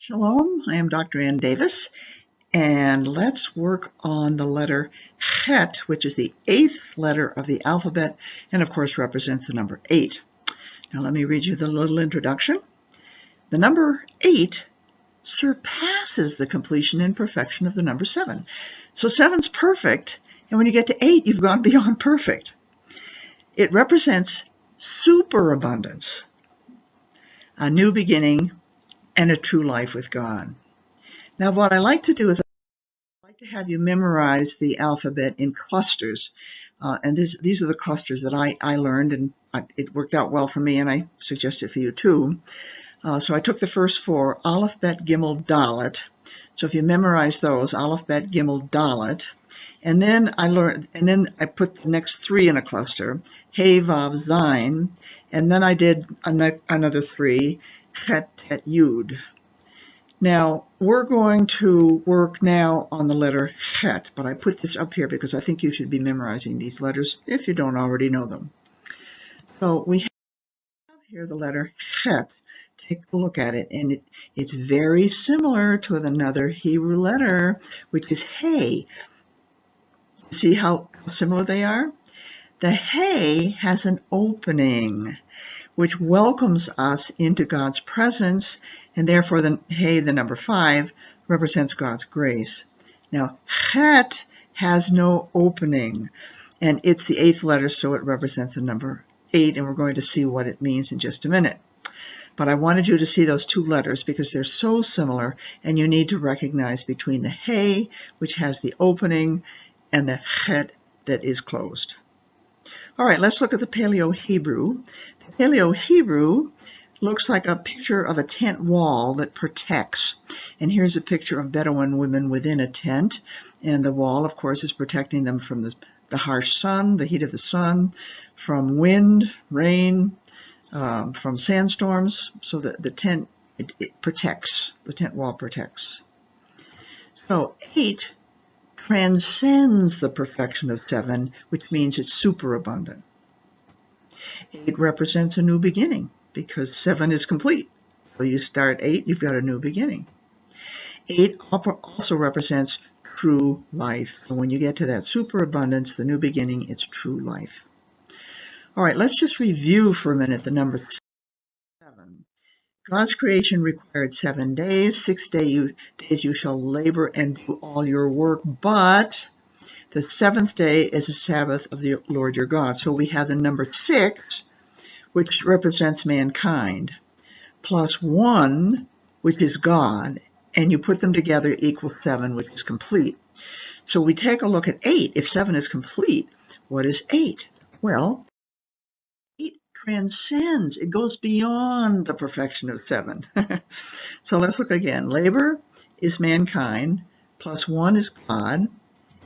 Shalom, I am Dr. Ann Davis, and let's work on the letter Chet, which is the 8th letter of the alphabet, and of course represents the number 8. Now let me read you the little introduction. The number 8 surpasses the completion and perfection of the number 7. So 7's perfect, and when you get to 8, you've gone beyond perfect. It represents superabundance, a new beginning, and a true life with God. Now what I like to do is I like to have you memorize the alphabet in clusters. And these are the clusters that I learned, and it worked out well for me, and I suggest it for you too. So I took the first 4, aleph, bet, gimel, dalet. So if you memorize those, aleph, bet, gimel, dalet. And then I put the next 3 in a cluster, hey, vav, zayin. And then I did another 3, chet, tet, yud. Now, we're going to work now on the letter Chet, but I put this up here because I think you should be memorizing these letters if you don't already know them. So we have here the letter Chet. Take a look at it, and it's very similar to another Hebrew letter, which is Hey. See how similar they are? The Hey has an opening, which welcomes us into God's presence, and therefore the Hey, the number 5, represents God's grace. Now, Chet has no opening, and it's the 8th letter, so it represents the number 8, and we're going to see what it means in just a minute. But I wanted you to see those 2 letters because they're so similar, and you need to recognize between the Hey, which has the opening, and the Chet that is closed. All right, let's look at the Paleo-Hebrew. The Paleo-Hebrew looks like a picture of a tent wall that protects. And here's a picture of Bedouin women within a tent. And the wall, of course, is protecting them from the harsh sun, the heat of the sun, from wind, rain, from sandstorms. So that the tent, it protects. The tent wall protects. So 8 transcends the perfection of 7, which means it's superabundant. 8 represents a new beginning because 7 is complete. So you start 8, you've got a new beginning. 8 also represents true life. And when you get to that superabundance, the new beginning, it's true life. All right, let's just review for a minute the number 7. God's creation required 7 days. 6 days you shall labor and do all your work, but the 7th day is a Sabbath of the Lord your God. So we have the number 6, which represents mankind, plus 1, which is God, and you put them together equals 7, which is complete. So we take a look at 8. If 7 is complete, what is 8? Well, 8 transcends. It goes beyond the perfection of 7. So let's look again. Labor is mankind, plus 1 is God,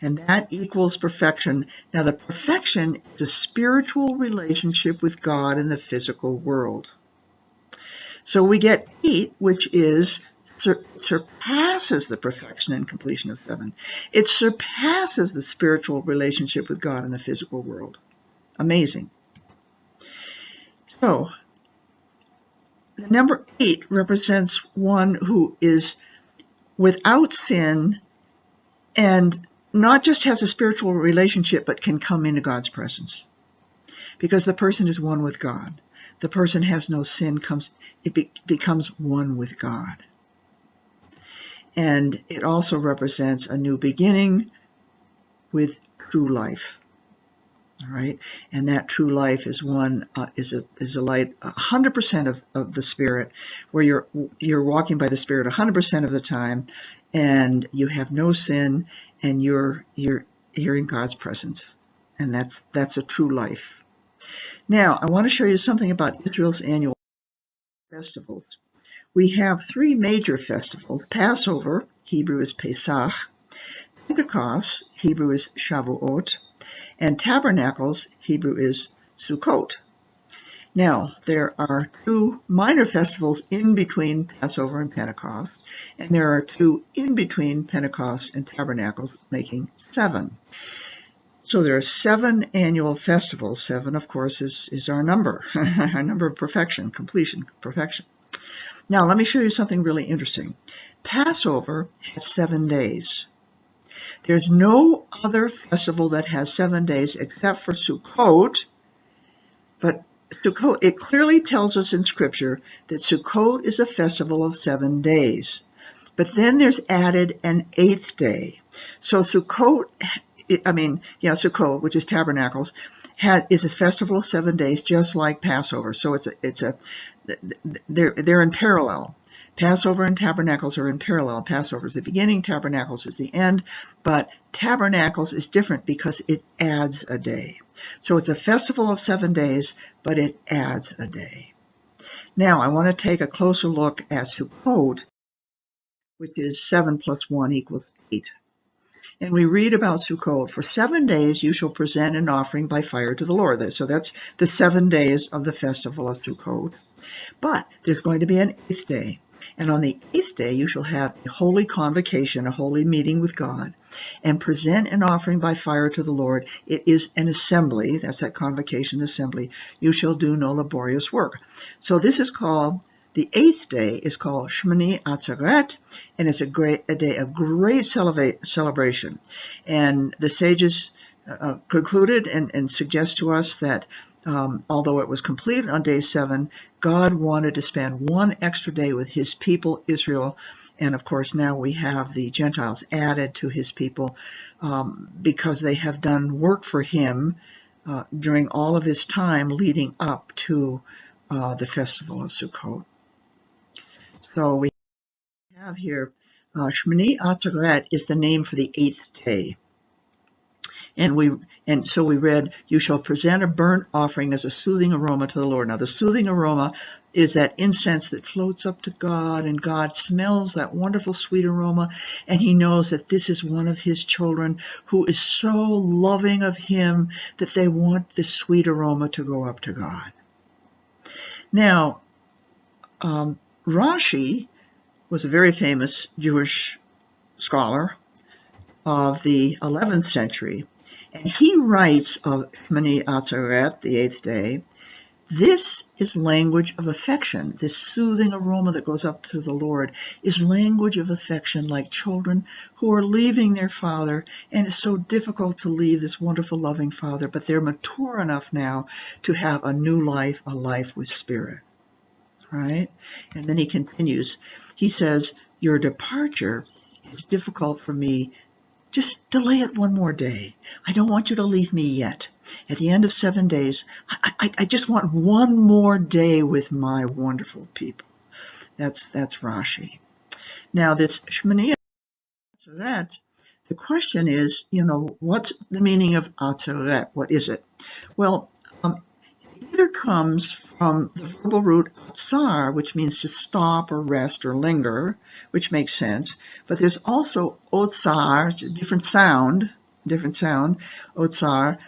and that equals perfection. Now the perfection is a spiritual relationship with God in the physical world. So we get 8, which is surpasses the perfection and completion of 7. It surpasses the spiritual relationship with God in the physical world. Amazing. So the number 8 represents one who is without sin and not just has a spiritual relationship, but can come into God's presence. Because the person is one with God. The person has no sin, becomes one with God. And it also represents a new beginning with true life. All right, and that true life is is a light 100% of the Spirit, where you're walking by the Spirit 100% of the time, and you have no sin, and you're in God's presence, and that's a true life. Now I want to show you something about Israel's annual festivals. We have 3 major festivals: Passover, Hebrew is Pesach; Pentecost, Hebrew is Shavuot; and Tabernacles, Hebrew is Sukkot. Now, there are 2 minor festivals in between Passover and Pentecost, and there are 2 in between Pentecost and Tabernacles, making 7. So there are 7 annual festivals. 7, of course, is our number, our number of perfection, completion, perfection. Now, let me show you something really interesting. Passover has 7 days. There's no other festival that has 7 days except for Sukkot, but Sukkot, it clearly tells us in Scripture that Sukkot is a festival of 7 days. But then there's added an 8th day. So Sukkot, Sukkot, which is Tabernacles, is a festival of 7 days, just like Passover. So they're in parallel. Passover and Tabernacles are in parallel. Passover is the beginning, Tabernacles is the end, but Tabernacles is different because it adds a day. So it's a festival of 7 days, but it adds a day. Now, I want to take a closer look at Sukkot, which is 7 plus 1 equals 8. And we read about Sukkot. For 7 days you shall present an offering by fire to the Lord. So that's the 7 days of the festival of Sukkot. But there's going to be an 8th day. And on the 8th day you shall have a holy convocation, a holy meeting with God, and present an offering by fire to the Lord. It is an assembly. That's that convocation assembly. You shall do no laborious work. So this is called, the 8th day is called Shmini Atzeret, and it's a day of great celebration. And the sages concluded and suggest to us that although it was completed on day 7, God wanted to spend one extra day with his people, Israel. And of course, now we have the Gentiles added to his people because they have done work for him during all of this time leading up to the festival of Sukkot. So we have here, Shmini Atzeret is the name for the 8th day. And so we read, you shall present a burnt offering as a soothing aroma to the Lord. Now the soothing aroma is that incense that floats up to God, and God smells that wonderful sweet aroma, and he knows that this is one of his children who is so loving of him that they want this sweet aroma to go up to God. Now, Rashi was a very famous Jewish scholar of the 11th century, and he writes of Shmini Atzeret, the 8th day, this is language of affection. This soothing aroma that goes up to the Lord is language of affection, like children who are leaving their father, and it's so difficult to leave this wonderful, loving father, but they're mature enough now to have a new life, a life with spirit. Right? And then he continues. He says, your departure is difficult for me. Just delay it one more day. I don't want you to leave me yet. At the end of 7 days, I just want one more day with my wonderful people. That's Rashi. Now this Shmini Atzeret, the question is, what's the meaning of Atzeret? What is it? Well, it either comes from the verbal root atzar, which means to stop or rest or linger, which makes sense. But there's also otzar, it's a different sound, otzar,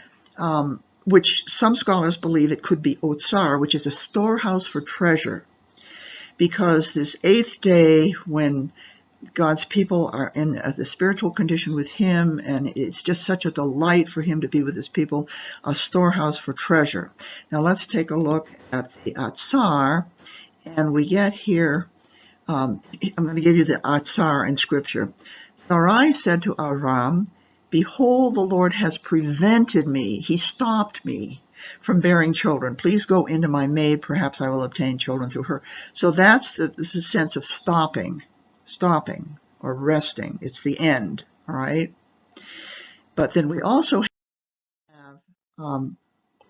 which some scholars believe it could be otzar, which is a storehouse for treasure. Because this 8th day, when God's people are in the spiritual condition with him, and it's just such a delight for him to be with his people, a storehouse for treasure. Now let's take a look at the Atzar, and we get here, I'm going to give you the Atzar in Scripture. Sarai said to Aram, behold, the Lord has prevented me, he stopped me from bearing children. Please go into my maid, perhaps I will obtain children through her. So that's the sense of stopping or resting. It's the end, all right? But then we also have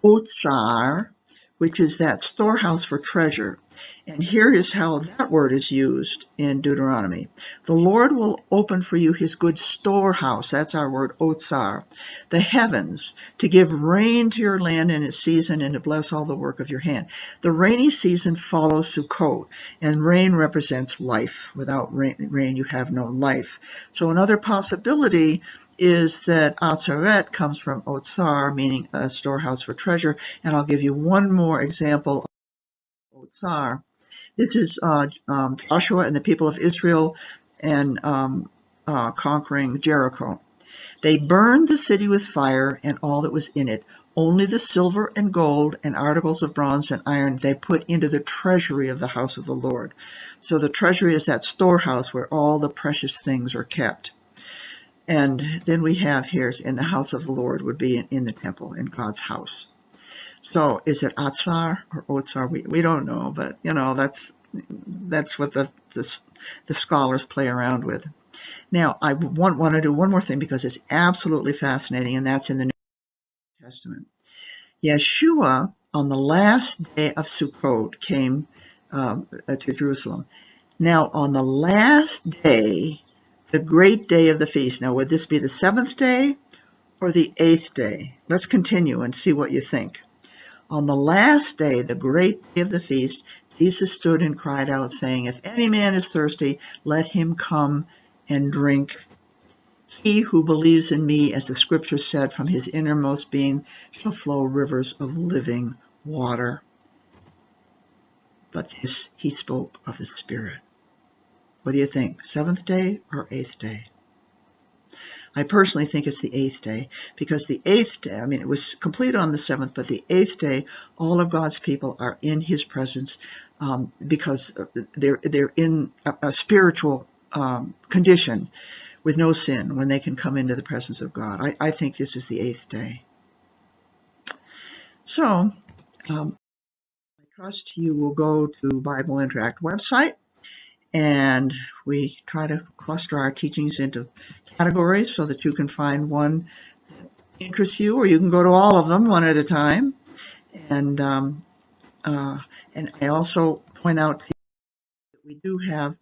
otzar, which is that storehouse for treasure. And here is how that word is used in Deuteronomy. The Lord will open for you his good storehouse, that's our word otzar, the heavens, to give rain to your land in its season and to bless all the work of your hand. The rainy season follows Sukkot, and rain represents life. Without rain you have no life. So another possibility is that Atzeret comes from otzar, meaning a storehouse for treasure, and I'll give you one more example of otzar. This is Joshua and the people of Israel and conquering Jericho. They burned the city with fire and all that was in it. Only the silver and gold and articles of bronze and iron they put into the treasury of the house of the Lord. So the treasury is that storehouse where all the precious things are kept. And then we have here in the house of the Lord would be in the temple, in God's house. So is it Atzar or Otsar? We don't know, but that's what the scholars play around with. Now I want to do one more thing because it's absolutely fascinating, and that's in the New Testament. Yeshua on the last day of Sukkot came to Jerusalem. Now on the last day, the great day of the feast. Now would this be the 7th day or the 8th day? Let's continue and see what you think. On the last day, the great day of the feast, Jesus stood and cried out, saying, "If any man is thirsty, let him come and drink. He who believes in me, as the scripture said, from his innermost being shall flow rivers of living water." But this he spoke of the Spirit. What do you think, 7th day or 8th day? I personally think it's the 8th day, because the 8th day, it was completed on the 7th, but the 8th day, all of God's people are in his presence because they're in a spiritual condition with no sin when they can come into the presence of God. I think this is the 8th day. So I trust you will go to Bible Interact website, and we try to cluster our teachings into categories so that you can find one that interests you, or you can go to all of them one at a time. And I also point out that we do have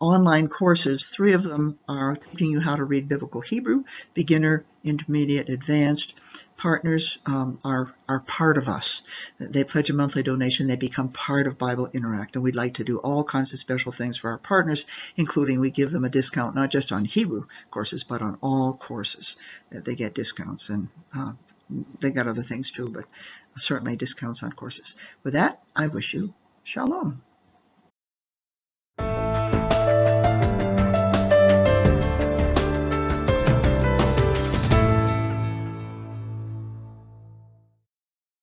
online courses. 3 of them are teaching you how to read Biblical Hebrew, beginner, intermediate, advanced. Partners are part of us. They pledge a monthly donation. They become part of Bible Interact, and we'd like to do all kinds of special things for our partners, including we give them a discount not just on Hebrew courses, but on all courses. They get discounts, and they got other things too, but certainly discounts on courses. With that, I wish you shalom.